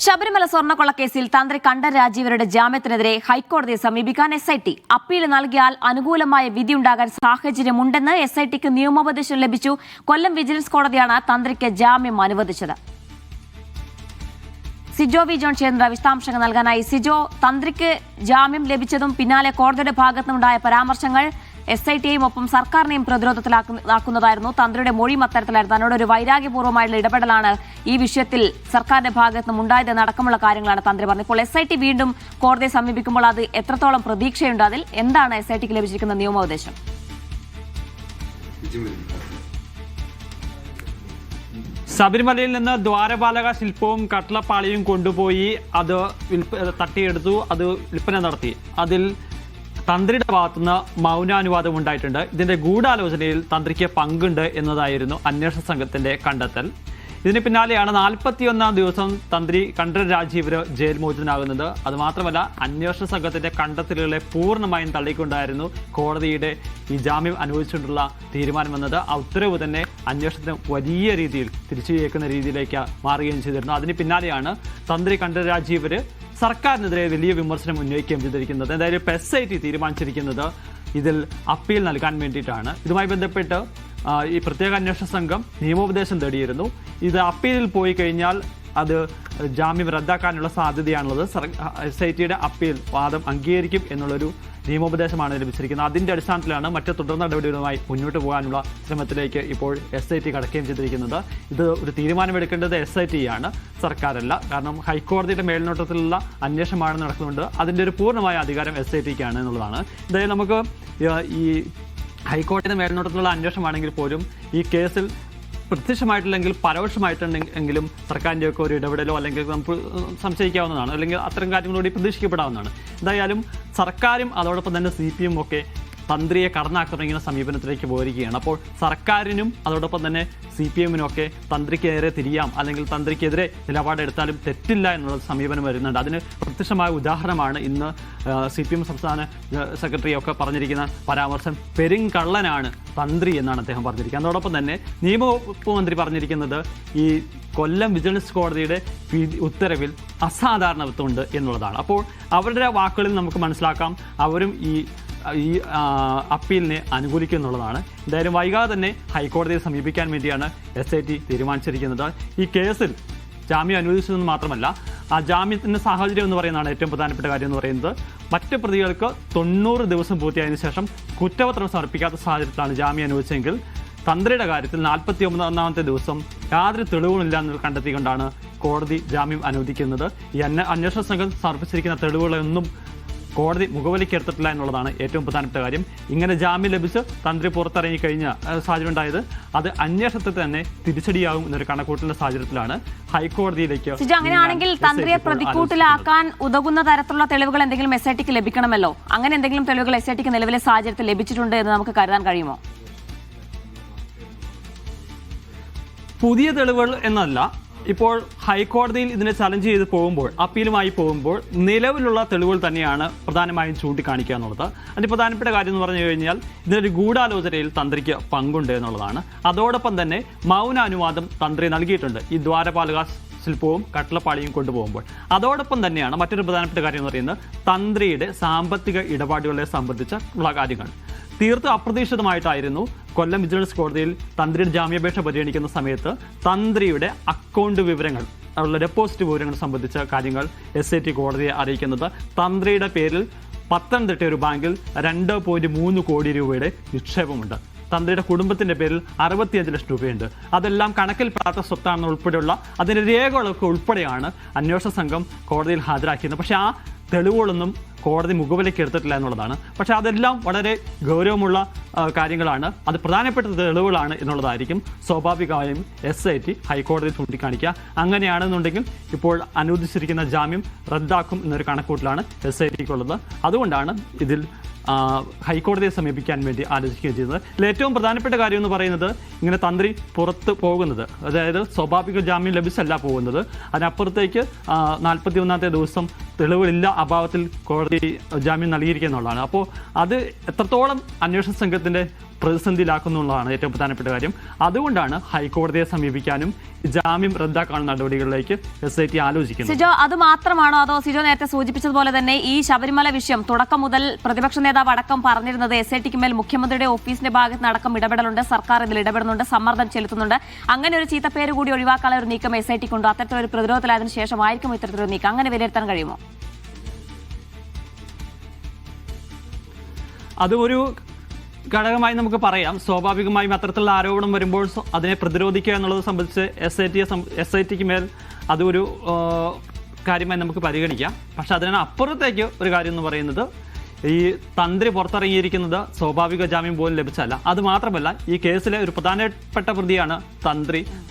ശബരിമല സ്വർണ്ണക്കൊള്ളക്കേസിൽ തന്ത്രി കണ്ഠരര് രാജീവരുടെ ജാമ്യത്തിനെതിരെ ഹൈക്കോടതിയെ സമീപിക്കാൻ SIT അപ്പീൽ നൽകിയാൽ അനുകൂലമായ വിധിയുണ്ടാകാൻ സാഹചര്യമുണ്ടെന്ന് SITക്ക് നിയമോപദേശം ലഭിച്ചു. കൊല്ലം വിജിലൻസ് കോടതിയാണ് തന്ത്രിക്ക് ജാമ്യം അനുവദിച്ചത്. സിജോ വി ജോൺ ചേർന്ന വിശദാംശങ്ങൾ നൽകാനായി. സിജോ, തന്ത്രിക്ക് ജാമ്യം ലഭിച്ചതും പിന്നാലെ കോടതിയുടെ ഭാഗത്തുനിന്നുണ്ടായ പരാമർശങ്ങൾ SITയെയും ഒപ്പം സർക്കാരിനെയും പ്രതിരോധത്തിലാക്കുന്നതായിരുന്നു. തന്ത്രിയുടെ മൊഴിയും അത്തരത്തിലായിരുന്നു. തന്നോട് ഒരു വൈരാഗ്യപൂർവ്വമായിട്ടുള്ള ഇടപെടലാണ് ഈ വിഷയത്തിൽ സർക്കാരിന്റെ ഭാഗത്തു നിന്നും ഉണ്ടായതെന്ന് അടക്കമുള്ള കാര്യങ്ങളാണ് തന്ത്രി പറഞ്ഞത്. ഇപ്പോൾ SIT വീണ്ടും കോടതിയെ സമീപിക്കുമ്പോൾ അത് എത്രത്തോളം പ്രതീക്ഷയുണ്ട്? അതിൽ എന്താണ് SITക്ക് ലഭിച്ചിരിക്കുന്ന നിയമോപദേശം? ശബരിമലയിൽ നിന്ന് ദ്വാരപാലക ശില്പവും കട്ടളപ്പാളിയും കൊണ്ടുപോയി അത് തട്ടിയെടുത്തു, അത് വിൽപ്പന നടത്തി. അതിൽ തന്ത്രിയുടെ ഭാഗത്തുനിന്ന് മൗനാനുവാദം ഉണ്ടായിട്ടുണ്ട്. ഇതിന്റെ ഗൂഢാലോചനയിൽ തന്ത്രിക്ക് പങ്കുണ്ട് എന്നതായിരുന്നു അന്വേഷണ സംഘത്തിന്റെ കണ്ടെത്തൽ. ഇതിന് പിന്നാലെയാണ് 41-ാം ദിവസം തന്ത്രി കണ്ഠരര് രാജീവര് ജയിൽ മോചിതനാകുന്നത്. അതുമാത്രമല്ല, അന്വേഷണ സംഘത്തിന്റെ കണ്ടെത്തലുകളെ പൂർണ്ണമായും തള്ളിക്കൊണ്ടായിരുന്നു കോടതിയുടെ ഈ ജാമ്യം അനുവദിച്ചുകൊണ്ടുള്ള തീരുമാനം വന്നത്. ആ ഉത്തരവ് തന്നെ അന്വേഷണത്തിന് വലിയ രീതിയിൽ തിരിച്ചുകേൾക്കുന്ന രീതിയിലേക്ക് മാറുകയും ചെയ്തിരുന്നു. അതിന് പിന്നാലെയാണ് തന്ത്രി കണ്ഠരര് രാജീവര് സർക്കാരിനെതിരെ വലിയ വിമർശനം ഉന്നയിക്കുകയും ചെയ്തിരിക്കുന്നത്. എന്തായാലും SIT തീരുമാനിച്ചിരിക്കുന്നത് ഇതിൽ അപ്പീൽ നൽകാൻ വേണ്ടിയിട്ടാണ്. ഇതുമായി ബന്ധപ്പെട്ട് ഈ പ്രത്യേക അന്വേഷണ സംഘം നിയമോപദേശം തേടിയിരുന്നു. ഇത് അപ്പീലിൽ പോയി കഴിഞ്ഞാൽ അത് ജാമ്യം റദ്ദാക്കാനുള്ള സാധ്യതയാണുള്ളത്. SITയുടെ അപ്പീൽ വാദം അംഗീകരിക്കും എന്നുള്ളൊരു നിയമോപദേശമാണ് ലഭിച്ചിരിക്കുന്നത്. അതിന്റെ അടിസ്ഥാനത്തിലാണ് മറ്റ് തുടർ നടപടികളുമായി മുന്നോട്ട് പോകാനുള്ള ശ്രമത്തിലേക്ക് ഇപ്പോൾ SIT കടക്കുകയും ചെയ്തിരിക്കുന്നത്. ഇത് ഒരു തീരുമാനമെടുക്കേണ്ടത് SIT ആണ്, സർക്കാരല്ല. കാരണം ഹൈക്കോടതിയുടെ മേൽനോട്ടത്തിലുള്ള അന്വേഷണമാണ് നടക്കുന്നുണ്ട്. അതിന്റെ ഒരു പൂർണ്ണമായ അധികാരം SITക്കാണ് എന്നുള്ളതാണ്. എന്തായാലും നമുക്ക് ഈ ഹൈക്കോടതിയുടെ മേൽനോട്ടത്തിലുള്ള അന്വേഷണമാണെങ്കിൽ പോലും ഈ കേസിൽ പ്രത്യക്ഷമായിട്ടില്ലെങ്കിൽ പരോക്ഷമായിട്ടുണ്ടെങ്കിലും സർക്കാരിൻ്റെ ഒക്കെ ഒരു ഇടപെടലോ അല്ലെങ്കിൽ നമുക്ക് സംശയിക്കാവുന്നതാണ്, അല്ലെങ്കിൽ അത്തരം കാര്യങ്ങളോട് പ്രതീക്ഷിക്കപ്പെടാവുന്നതാണ്. എന്തായാലും സർക്കാരും അതോടൊപ്പം തന്നെ CPM ഒക്കെ തന്ത്രിയെ കടന്നാക്രമിക്കുന്ന സമീപനത്തിലേക്ക് പോയിരിക്കുകയാണ്. അപ്പോൾ സർക്കാരിനും അതോടൊപ്പം തന്നെ CPMനും ഒക്കെ തന്ത്രിക്കെതിരെ തിരിയാം, അല്ലെങ്കിൽ തന്ത്രിക്കെതിരെ നിലപാടെടുത്താലും തെറ്റില്ല എന്നുള്ള സമീപനം വരുന്നുണ്ട്. അതിന് പ്രത്യക്ഷമായ ഉദാഹരണമാണ് ഇന്ന് CPM സംസ്ഥാന സെക്രട്ടറി ഒക്കെ പറഞ്ഞിരിക്കുന്ന പരാമർശം. പെരുങ്കള്ളനാണ് തന്ത്രി എന്നാണ് അദ്ദേഹം പറഞ്ഞിരിക്കുന്നത്. അതോടൊപ്പം തന്നെ നിയമവകുപ്പ് മന്ത്രി പറഞ്ഞിരിക്കുന്നത് ഈ കൊല്ലം വിജിലൻസ് കോടതിയുടെ ഉത്തരവിൽ അസാധാരണത്വമുണ്ട് എന്നുള്ളതാണ്. അപ്പോൾ അവരുടെ വാക്കുകളിൽ നമുക്ക് മനസ്സിലാക്കാം അവരും ഈ അപ്പീലിനെ അനുകൂലിക്കും എന്നുള്ളതാണ്. എന്തായാലും വൈകാതെ തന്നെ ഹൈക്കോടതിയെ സമീപിക്കാൻ വേണ്ടിയാണ് SIT തീരുമാനിച്ചിരിക്കുന്നത്. ഈ കേസിൽ ജാമ്യം അനുവദിച്ചതെന്ന് മാത്രമല്ല, ആ ജാമ്യത്തിൻ്റെ സാഹചര്യം എന്ന് പറയുന്നതാണ് ഏറ്റവും പ്രധാനപ്പെട്ട കാര്യം എന്ന് പറയുന്നത്. മറ്റ് പ്രതികൾക്ക് 90 ദിവസം പൂർത്തിയായതിനു ശേഷം കുറ്റപത്രം സമർപ്പിക്കാത്ത സാഹചര്യത്തിലാണ് ജാമ്യം അനുവദിച്ചെങ്കിൽ തന്ത്രിയുടെ കാര്യത്തിൽ 41-ാമത്തെ ദിവസം യാതൊരു തെളിവുകളില്ല എന്ന് കണ്ടെത്തിക്കൊണ്ടാണ് കോടതി ജാമ്യം അനുവദിക്കുന്നത്. ഈ അന്വേഷണ സംഘം സമർപ്പിച്ചിരിക്കുന്ന തെളിവുകളൊന്നും കോടതി മുഖവിലക്കെടുത്തിട്ടില്ല എന്നുള്ളതാണ് ഏറ്റവും പ്രധാനപ്പെട്ട കാര്യം. ഇങ്ങനെ ജാമ്യം ലഭിച്ച് തന്ത്രി പുറത്തിറങ്ങി കഴിഞ്ഞ സാഹചര്യം ഉണ്ടായത് അത് അന്വേഷണത്തിൽ തന്നെ തിരിച്ചടിയാകും എന്നൊരു കണക്കൂട്ടലിന്റെ സാഹചര്യത്തിലാണ് ഹൈക്കോടതിയിലേക്ക്. അങ്ങനെയാണെങ്കിൽ തന്ത്രിയെ പ്രതിക്കൂട്ടിലാക്കാൻ ഉതകുന്ന തരത്തിലുള്ള തെളിവുകൾ എന്തെങ്കിലും SITക്ക് ലഭിക്കണമല്ലോ. അങ്ങനെ എന്തെങ്കിലും തെളിവുകൾ SITക്ക് നിലവിലെ സാഹചര്യത്തിൽ ലഭിച്ചിട്ടുണ്ട് എന്ന് നമുക്ക് കരുതാൻ കഴിയുമോ? പുതിയ തെളിവുകൾ എന്നല്ല, ഇപ്പോൾ ഹൈക്കോടതിയിൽ ഇതിനെ ചലഞ്ച് ചെയ്ത് പോകുമ്പോൾ, അപ്പീലുമായി പോകുമ്പോൾ നിലവിലുള്ള തെളിവുകൾ തന്നെയാണ് പ്രധാനമായും ചൂണ്ടിക്കാണിക്കുക എന്നുള്ളത്. അതിന് പ്രധാനപ്പെട്ട കാര്യം എന്ന് പറഞ്ഞു കഴിഞ്ഞാൽ ഇതിനൊരു ഗൂഢാലോചനയിൽ തന്ത്രിക്ക് പങ്കുണ്ട് എന്നുള്ളതാണ്. അതോടൊപ്പം തന്നെ മൗനാനുവാദം തന്ത്രി നൽകിയിട്ടുണ്ട് ഈ ദ്വാരപാലക ശില്പവും കട്ടളപ്പാളിയും കൊണ്ടുപോകുമ്പോൾ. അതോടൊപ്പം തന്നെയാണ് മറ്റൊരു പ്രധാനപ്പെട്ട കാര്യം എന്ന് പറയുന്നത് തന്ത്രിയുടെ സാമ്പത്തിക ഇടപാടുകളെ സംബന്ധിച്ചുള്ള കാര്യങ്ങൾ. തീർത്തും അപ്രതീക്ഷിതമായിട്ടായിരുന്നു കൊല്ലം വിജിലൻസ് കോടതിയിൽ തന്ത്രിയുടെ ജാമ്യാപേക്ഷ പരിഗണിക്കുന്ന സമയത്ത് തന്ത്രിയുടെ അക്കൗണ്ട് വിവരങ്ങൾ, ഉള്ള ഡെപ്പോസിറ്റ് വിവരങ്ങൾ സംബന്ധിച്ച കാര്യങ്ങൾ SIT കോടതിയെ അറിയിക്കുന്നത്. തന്ത്രിയുടെ പേരിൽ പത്തനംതിട്ട ഒരു ബാങ്കിൽ 2.3 കോടി രൂപയുടെ നിക്ഷേപമുണ്ട്. തന്ത്രിയുടെ കുടുംബത്തിന്റെ പേരിൽ 65 ലക്ഷം രൂപയുണ്ട്. അതെല്ലാം കണക്കിൽപ്പെടാത്ത സ്വത്താണെന്ന് ഉൾപ്പെടെയുള്ള അതിൻ്റെ രേഖകളൊക്കെ ഉൾപ്പെടെയാണ് അന്വേഷണ സംഘം കോടതിയിൽ ഹാജരാക്കിയത്. പക്ഷേ ആ തെളിവുകളൊന്നും കോടതി മുഖവിലേക്ക് എടുത്തിട്ടില്ല എന്നുള്ളതാണ്. പക്ഷേ അതെല്ലാം വളരെ ഗൗരവമുള്ള കാര്യങ്ങളാണ്, അത് പ്രധാനപ്പെട്ട തെളിവുകളാണ് എന്നുള്ളതായിരിക്കും സ്വാഭാവികമായും SIT ഹൈക്കോടതിയിൽ ചൂണ്ടിക്കാണിക്കുക. അങ്ങനെയാണെന്നുണ്ടെങ്കിൽ ഇപ്പോൾ അനുവദിച്ചിരിക്കുന്ന ജാമ്യം റദ്ദാക്കും എന്നൊരു കണക്കൂട്ടിലാണ് SITക്കുള്ളത്. അതുകൊണ്ടാണ് ഇതിൽ ഹൈക്കോടതിയെ സമീപിക്കാൻ വേണ്ടി ആലോചിക്കുകയും ചെയ്യുന്നത്. ഇതിൽ ഏറ്റവും പ്രധാനപ്പെട്ട കാര്യം എന്ന് പറയുന്നത് ഇങ്ങനെ തന്ത്രി പുറത്ത് പോകുന്നത്, അതായത് സ്വാഭാവിക ജാമ്യം ലഭിച്ചല്ല പോകുന്നത്, അതിനപ്പുറത്തേക്ക് 41-ാമത്തെ ദിവസം തെളിവുകളില്ല അഭാവത്തിൽ കോടതി ഈ ജാമ്യം നൽകിയിരിക്കുന്നുള്ളതാണ്. അപ്പോൾ അത് എത്രത്തോളം അന്വേഷണ സംഘത്തിന്റെ പ്രതിസന്ധിയിലാക്കുന്നുള്ളതാണ് ഏറ്റവും പ്രധാനപ്പെട്ട കാര്യം. അതുകൊണ്ടാണ് ഹൈക്കോടതിയെ സമീപിക്കാനും ജാമ്യം റദ്ദാക്കാനുള്ള നടപടികളിലേക്ക് SIT ആലോചിക്കുന്നത്. സിജോ, അത് മാത്രമാണോ, അതോ സിജോ നേരത്തെ സൂചിപ്പിച്ചതുപോലെ തന്നെ ഈ ശബരിമല വിഷയം തുടക്കം മുതൽ പ്രതിപക്ഷ നേതാവ് അടക്കം പറഞ്ഞിരുന്നത് SITക്ക് മേൽ മുഖ്യമന്ത്രിയുടെ ഓഫീസിന്റെ ഭാഗത്ത് അടക്കം ഇടപെടലുണ്ട്, സർക്കാർ ഇതിൽ ഇടപെടുന്നുണ്ട്, സമ്മർദ്ദം ചെലുത്തുന്നുണ്ട്, അങ്ങനെ ഒരു ചീത്തപ്പേര് കൂടി ഒഴിവാക്കാനുള്ള ഒരു നീക്കം SITക്കുണ്ടോ? അത്തരത്തിലൊരു പ്രതിരോധത്തിലായതിനു ശേഷമായിരിക്കും ഇത്തരത്തിലൊരു നീക്കം, അങ്ങനെ വിലയിരുത്താൻ കഴിയുമോ? അത് ഒരു ഘടകമായി നമുക്ക് പറയാം. സ്വാഭാവികമായും അത്തരത്തിലുള്ള ആരോപണം വരുമ്പോൾ അതിനെ പ്രതിരോധിക്കുക എന്നുള്ളത് സംബന്ധിച്ച് SITക്ക് മേൽ അതൊരു കാര്യമായി നമുക്ക് പരിഗണിക്കാം. പക്ഷെ അതിന് അപ്പുറത്തേക്ക് ഒരു കാര്യം എന്ന് പറയുന്നത് ഈ തന്ത്രി പുറത്തിറങ്ങിയിരിക്കുന്നത് സ്വാഭാവിക ജാമ്യം പോലും ലഭിച്ചല്ല. അത് മാത്രമല്ല, ഈ കേസിലെ ഒരു പ്രധാനപ്പെട്ട പ്രതിയാണ്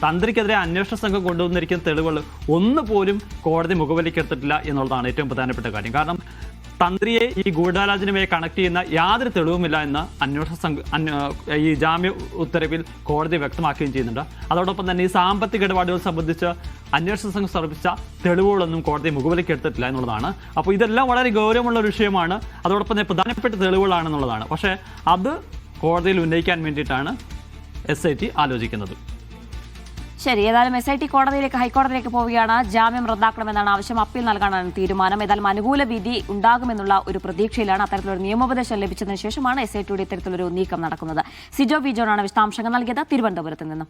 തന്ത്രിക്കെതിരെ അന്വേഷണ സംഘം കൊണ്ടുവന്നിരിക്കുന്ന തെളിവുകൾ ഒന്നുപോലും കോടതി മുഖവിലേക്കെടുത്തിട്ടില്ല എന്നുള്ളതാണ് ഏറ്റവും പ്രധാനപ്പെട്ട കാര്യം. കാരണം തന്ത്രിയെ ഈ ഗൂഢാലോചനയുമായി കണക്ട് ചെയ്യുന്ന യാതൊരു തെളിവുമില്ല എന്ന് അന്വേഷണ സംഘം ഈ ജാമ്യ ഉത്തരവിൽ കോടതി വ്യക്തമാക്കുകയും ചെയ്യുന്നുണ്ട്. അതോടൊപ്പം തന്നെ ഈ സാമ്പത്തിക ഇടപാടുകൾ സംബന്ധിച്ച് അന്വേഷണ സംഘം സമർപ്പിച്ച തെളിവുകളൊന്നും കോടതി മുഖവിലേക്ക് എടുത്തിട്ടില്ല എന്നുള്ളതാണ്. അപ്പോൾ ഇതെല്ലാം വളരെ ഗൗരവമുള്ള ഒരു വിഷയമാണ്. അതോടൊപ്പം തന്നെ പ്രധാനപ്പെട്ട തെളിവുകളാണെന്നുള്ളതാണ്. പക്ഷേ അത് കോടതിയിൽ ഉന്നയിക്കാൻ വേണ്ടിയിട്ടാണ് SIT ആലോചിക്കുന്നത്. ശരി, ഏതായാലും SIT ഹൈക്കോടതിയിലേക്ക് പോവുകയാണ്. ജാമ്യം റദ്ദാക്കണമെന്നാണ് ആവശ്യം. അപ്പീൽ നൽകാനാണ് തീരുമാനം. ഏതായാലും അനുകൂല വിധി ഉണ്ടാകുമെന്നുള്ള ഒരു പ്രതീക്ഷയിലാണ്. അത്തരത്തിലൊരു നിയമോപദേശം ലഭിച്ചതിന് ശേഷമാണ് SITയുടെ ഇത്തരത്തിലൊരു നീക്കം നടക്കുന്നത്. സിജോ വി ജോണാണ് വിശദാംശങ്ങൾ നൽകിയത് തിരുവനന്തപുരത്ത് നിന്നും.